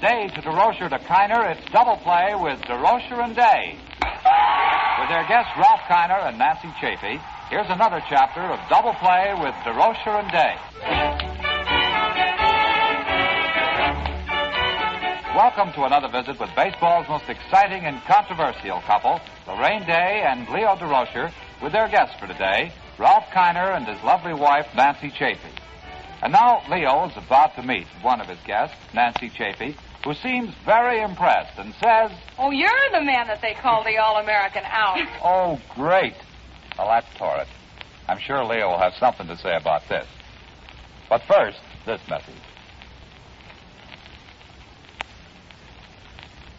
Day to Durocher to Kiner, it's Double Play with Durocher and Day. With their guests Ralph Kiner and Nancy Chafee, here's another chapter of Double Play with Durocher and Day. Welcome to another visit with baseball's most exciting and controversial couple, Laraine Day and Leo Durocher, with their guests for today, Ralph Kiner and his lovely wife, Nancy Chafee. And now Leo is about to meet one of his guests, Nancy Chafee, who seems very impressed and says, "Oh, you're the man that they call the All-American Out." "Oh, great." Well, that's torrid. I'm sure Leo will have something to say about this. But first, this message.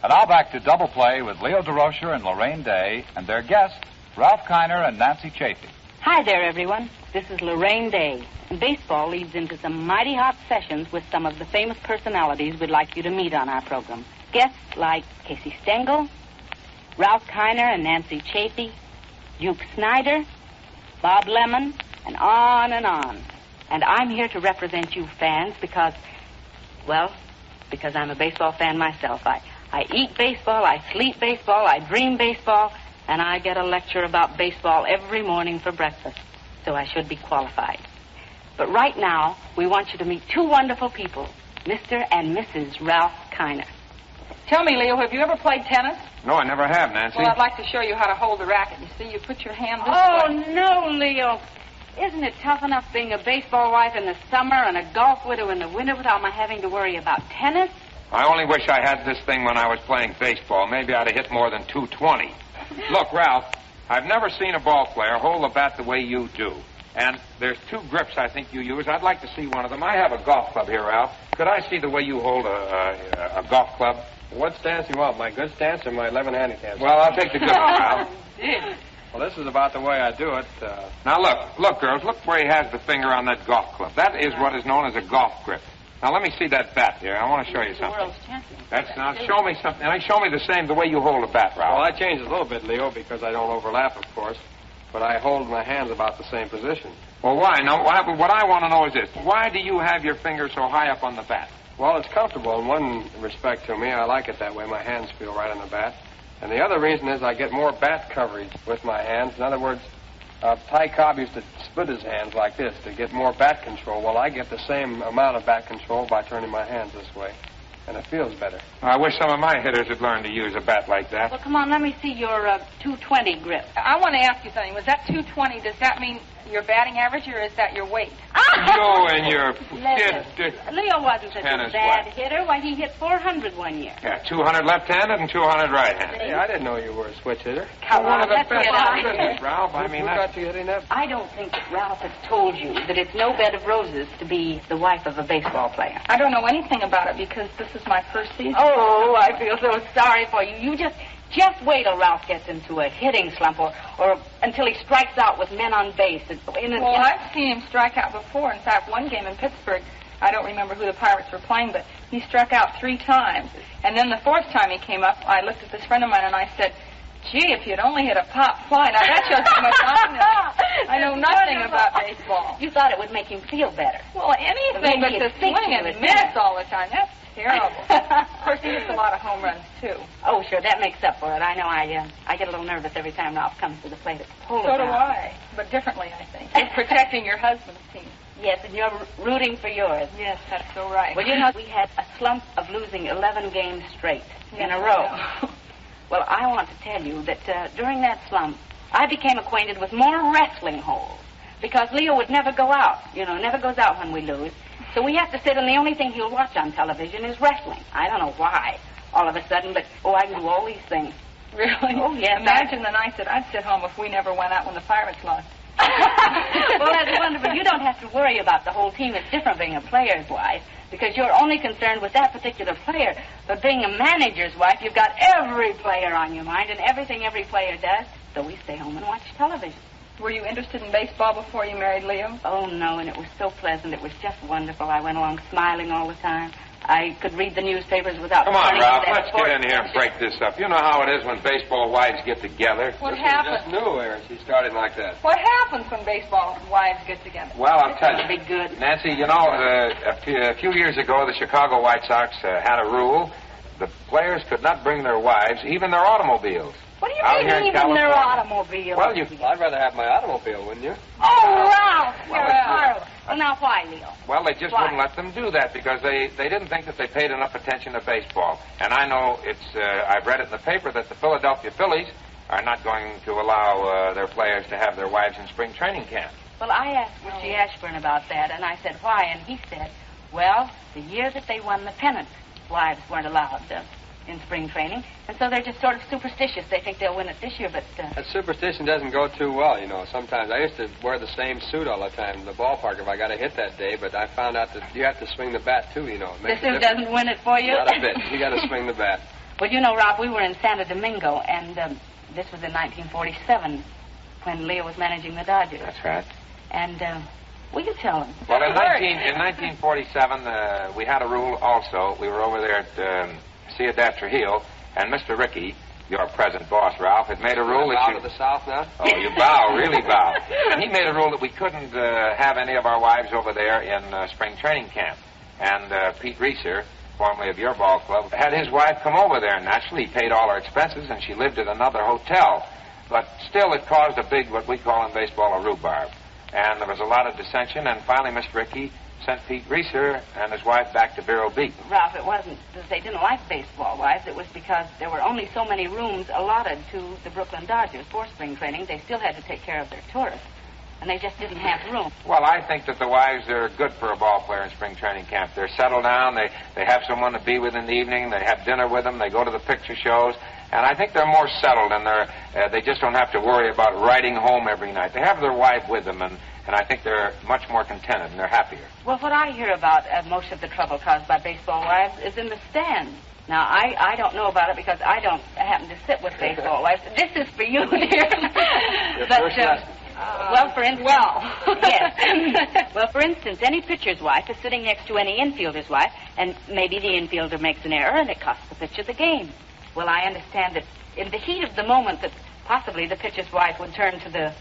And now back to Double Play with Leo Durocher and Laraine Day and their guests, Ralph Kiner and Nancy Chafee. Hi there, everyone. This is Laraine Day. And baseball leads into some mighty hot sessions with some of the famous personalities we'd like you to meet on our program. Guests like Casey Stengel, Ralph Kiner and Nancy Chafee, Duke Snyder, Bob Lemon, and on and on. And I'm here to represent you fans because I'm a baseball fan myself. I eat baseball, I sleep baseball, I dream baseball, and I get a lecture about baseball every morning for breakfast, so I should be qualified. But right now, we want you to meet two wonderful people, Mr. and Mrs. Ralph Kiner. Tell me, Leo, have you ever played tennis? No, I never have, Nancy. Well, I'd like to show you how to hold the racket. You see, you put your hand this way. Oh, no, Leo. Isn't it tough enough being a baseball wife in the summer and a golf widow in the winter without my having to worry about tennis? I only wish I had this thing when I was playing baseball. Maybe I'd have hit more than 220. Look, Ralph, I've never seen a ball player hold the bat the way you do. And there's two grips I think you use. I'd like to see one of them. I have a golf club here, Ralph. Could I see the way you hold a golf club? What stance do you want, my good stance or my 11 handicap? Well, I'll take the good one, Ralph. Well, this is about the way I do it. Now, look, girls, look where he has the finger on that golf club. That is what is known as a golf grip. Now, let me see that bat here. I want to show you something. World's champion. Now, show me something. And show me the way you hold a bat, Ralph. Well, I changed it a little bit, Leo, because I don't overlap, of course. But I hold my hands about the same position. Well, why? Now, what I want to know is this. Why do you have your finger so high up on the bat? Well, it's comfortable in one respect to me. I like it that way. My hands feel right on the bat. And the other reason is I get more bat coverage with my hands. In other words, Ty Cobb used to split his hands like this to get more bat control. Well, I get the same amount of bat control by turning my hands this way. And it feels better. I wish some of my hitters had learned to use a bat like that. Well, come on, let me see your 220 grip. I want to ask you something. Was that 220? Does that mean your batting average, or is that your weight? You and your Leo wasn't such a bad hitter. Why, he hit 400 one year. Yeah, 200 left-handed and 200 right-handed. Hey, I didn't know you were a switch hitter. Come on, let's That's get out of here. Ralph. I mean, who got you hitting that? I don't think that Ralph has told you that it's no bed of roses to be the wife of a baseball player. I don't know anything about it because this is my first season. Oh, I feel so sorry for you. You just wait till Ralph gets into a hitting slump or until he strikes out with men on base. Well, I've seen him strike out before. In fact, one game in Pittsburgh, I don't remember who the Pirates were playing, but he struck out 3 times. And then the 4th time he came up, I looked at this friend of mine and I said, "Gee, if you'd only hit a pop fly." Now, that shows how much I know nothing about baseball. You thought it would make him feel better. Well, anything but to swing and miss all the time. That's terrible. Of course, he hits a lot of home runs, too. Oh, sure, that makes up for it. I know I get a little nervous every time Ralph comes to the plate at the polo So do ground. I, but differently, I think. You're protecting your husband's team. Yes, and you're rooting for yours. Yes, that's so right. Well, you know, we had a slump of losing 11 games straight in a row. Well, I want to tell you that during that slump, I became acquainted with more wrestling holes because Leo would never go out. Never goes out when we lose. So we have to sit, and the only thing he'll watch on television is wrestling. I don't know why, all of a sudden, but, I can do all these things. Really? Oh, yes. Imagine the night that I'd sit home if we never went out when the Pirates lost. Well, that's wonderful. You don't have to worry about the whole team. It's different being a player's wife because you're only concerned with that particular player. But being a manager's wife, you've got every player on your mind and everything every player does. So we stay home and watch television. Were you interested in baseball before you married Leo? Oh, no, and it was so pleasant. It was just wonderful. I went along smiling all the time. I could read the newspapers without... Come on, turning Ralph, to that let's get in here and break this up. You know how it is when baseball wives get together. What Just happens? new, Aaron. She started like that. What happens when baseball wives get together? Well, I'll tell you. Be good. Nancy, you know, a few years ago, the Chicago White Sox had a rule. The players could not bring their wives, even their automobiles. What do you Out mean, here in even their California. automobile? Well, I'd rather have my automobile, wouldn't you? Oh, Ralph! Well, You're horrible. Well, now, why, Leo? Well, they just Why? wouldn't let them do that because they didn't think that they paid enough attention to baseball. And I know I've read it in the paper that the Philadelphia Phillies are not going to allow their players to have their wives in spring training camp. Well, I asked Richie Ashburn about that, and I said, why? And he said, well, the year that they won the pennant, wives weren't allowed in spring training, and so they're just sort of superstitious. They think they'll win it this year, but... That superstition doesn't go too well, you know. Sometimes I used to wear the same suit all the time in the ballpark if I got a hit that day, but I found out that you have to swing the bat, too, you know. It this makes a suit difference. doesn't win it for you? Not a bit. You got to swing the bat. Well, you know, Rob, we were in Santo Domingo, and this was in 1947 when Leo was managing the Dodgers. That's right. And, will you tell him? Well, in 1947, we had a rule also. We were over there at Ciudad Trujillo, and Mr. Rickey, your present boss, Ralph, had made a rule that Bow you... to the south now? Oh, you bow, really bow. And he made a rule that we couldn't have any of our wives over there in spring training camp. And Pete Reeser, formerly of your ball club, had his wife come over there. Naturally, he paid all her expenses, and she lived at another hotel. But still, it caused a big, what we call in baseball, a rhubarb. And there was a lot of dissension, and finally Mr. Rickey sent Pete Reeser and his wife back to Vero Beach. Ralph, it wasn't that they didn't like baseball wives. It was because there were only so many rooms allotted to the Brooklyn Dodgers for spring training. They still had to take care of their tourists, and they just didn't have room. Well, I think that the wives are good for a ball player in spring training camp. They're settled down. They have someone to be with in the evening. They have dinner with them. They go to the picture shows. And I think they're more settled, and they just don't have to worry about riding home every night. They have their wife with them, and I think they're much more contented, and they're happier. Well, what I hear about most of the trouble caused by baseball wives is in the stands. Now, I don't know about it because I don't happen to sit with baseball wives. This is for you, dear. But, well, for instance... yes. Well, for instance, any pitcher's wife is sitting next to any infielder's wife, and maybe the infielder makes an error, and it costs the pitcher the game. Well, I understand that in the heat of the moment that possibly the pitcher's wife would turn to the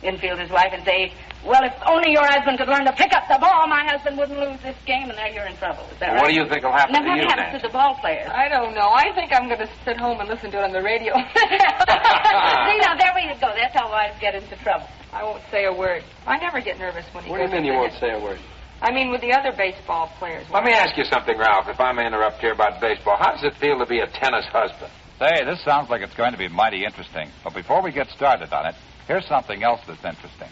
infielder's wife and say, well, if only your husband could learn to pick up the ball, my husband wouldn't lose this game, and there you're in trouble. Is that right? What do you think will happen Now, to what you, happens Nancy? to the ball players? I don't know. I think I'm going to sit home and listen to it on the radio. See, now, there we go. That's how wives get into trouble. I won't say a word. I never get nervous when he What do you goes mean you to won't bed. say a word? I mean, with the other baseball players. Let me ask you something, Ralph, if I may interrupt here about baseball. How does it feel to be a tennis husband? Say, this sounds like it's going to be mighty interesting. But before we get started on it, here's something else that's interesting.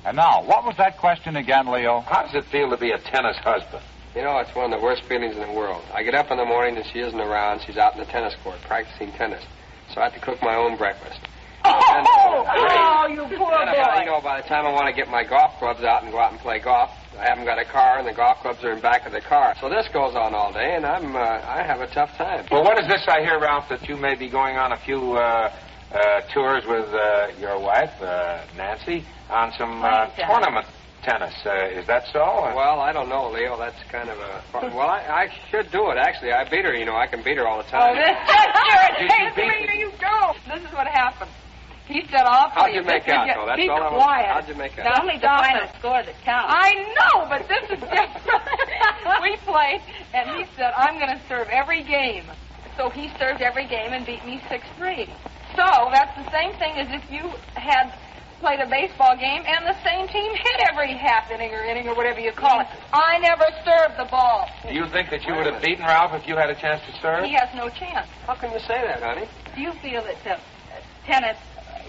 And now, what was that question again, Leo? How does it feel to be a tennis husband? You know, it's one of the worst feelings in the world. I get up in the morning and she isn't around. She's out in the tennis court practicing tennis. So I have to cook my own breakfast. Oh, you poor And boy. you know, by the time I want to get my golf clubs out and go out and play golf, I haven't got a car, and the golf clubs are in back of the car. So this goes on all day, and I have a tough time. Well, what is this I hear, Ralph, that you may be going on a few tours with your wife, Nancy, on some tournament tennis. Is that so? Well, I don't know, Leo. That's kind of a... Well, I should do it, actually. I beat her, you know. I can beat her all the Oh, time. this just Did you irritates beat me. You don't. This is what happened. He said, I'll How'd play you make out, though? That's Be all I want. quiet. How'd you make out? It's only the final score that counts. I know, but this is different. We played, and he said, I'm going to serve every game. So he served every game and beat me 6-3. So that's the same thing as if you had played a baseball game and the same team hit every half inning or whatever you call it. I never served the ball. Do you think that you would have beaten Ralph if you had a chance to serve? He has no chance. How can you say that, honey? Do you feel that tennis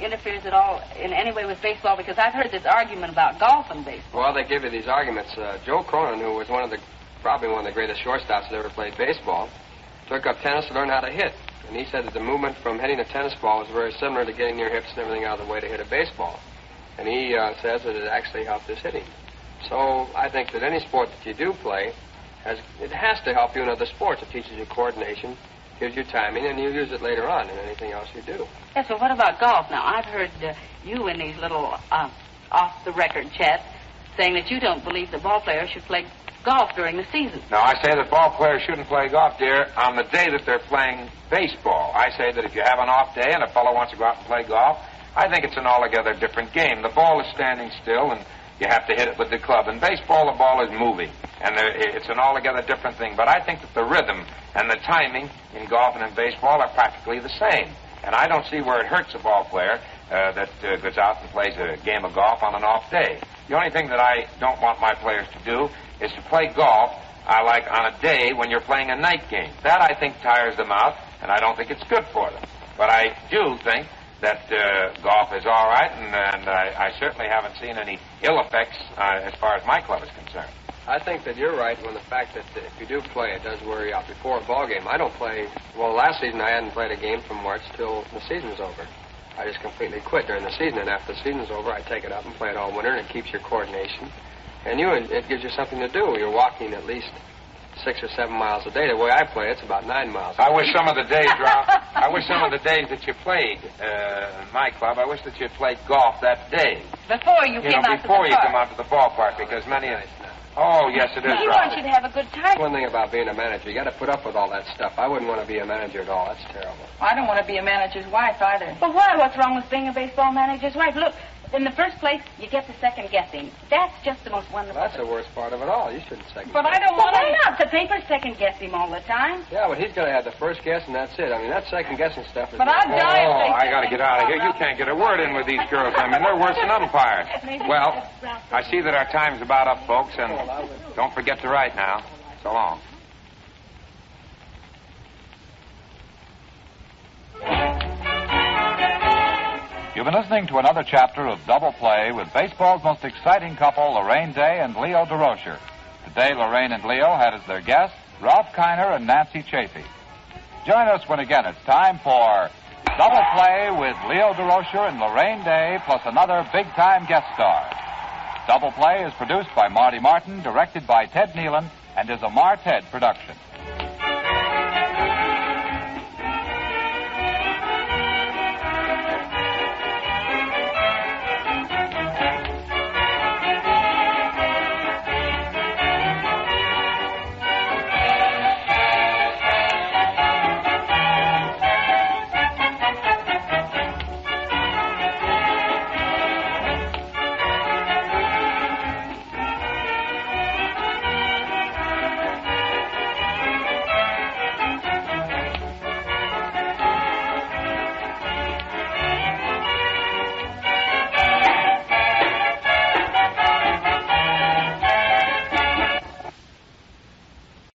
interferes at all in any way with baseball? Because I've heard this argument about golf and baseball. Well, they give you these arguments. Joe Cronin, who was probably one of the greatest shortstops that ever played baseball, took up tennis to learn how to hit. And he said that the movement from hitting a tennis ball was very similar to getting your hips and everything out of the way to hit a baseball. And he says that it actually helped his hitting. So I think that any sport that you do play, it has to help you in other sports. It teaches you coordination, gives you timing, and you use it later on in anything else you do. Yes, well, what about golf? Now, I've heard you in these little off-the-record chats saying that you don't believe that ball players should play golf during the season. No, I say that ball players shouldn't play golf, dear, on the day that they're playing baseball. I say that if you have an off day and a fellow wants to go out and play golf, I think it's an altogether different game. The ball is standing still, and you have to hit it with the club. In baseball, the ball is moving, and it's an altogether different thing. But I think that the rhythm and the timing in golf and in baseball are practically the same. And I don't see where it hurts a ball player that goes out and plays a game of golf on an off day. The only thing that I don't want my players to do is to play golf like on a day when you're playing a night game. That, I think, tires them out, and I don't think it's good for them. But I do think that golf is all right, and I certainly haven't seen any ill effects as far as my club is concerned. I think that you're right when the fact that if you do play, it does wear you out before a ball game. I don't play. Well, last season I hadn't played a game from March till the season was over. I just completely quit during the season, and after the season's over, I take it up and play it all winter, and it keeps your coordination. And it gives you something to do. You're walking at least 6 or 7 miles a day. The way I play, it's about 9 miles. I wish some of the days, Ralph, I wish some of the days that you played in my club, I wish that you had played golf that day. Before you came out to the park. Before you come out to the ballpark, because many of... Oh, yes, it is, He Ralph. wants you to have a good time. One thing about being a manager, you got to put up with all that stuff. I wouldn't want to be a manager at all. That's terrible. I don't want to be a manager's wife either. But why? What's wrong with being a baseball manager's wife? Look, in the first place, you get the second guessing. That's just the most wonderful. That's the worst part of it all. You shouldn't second But guess. I don't Well, want why to. not? The papers second guess him all the time. Yeah, but he's going to have the first guess, and that's it. I mean, that second guessing stuff is... But I'd die if they I got to get out of here. You can't get a word in with these girls. I mean, they're worse than umpires. Well, I see that our time's about up, folks, and don't forget to write now. So long. You've been listening to another chapter of Double Play with baseball's most exciting couple, Laraine Day and Leo Durocher. Today, Laraine and Leo had as their guests Ralph Kiner and Nancy Chafee. Join us when again it's time for Double Play with Leo Durocher and Laraine Day, plus another big-time guest star. Double Play is produced by Marty Martin, directed by Ted Nealon, and is a Mar-Ted production.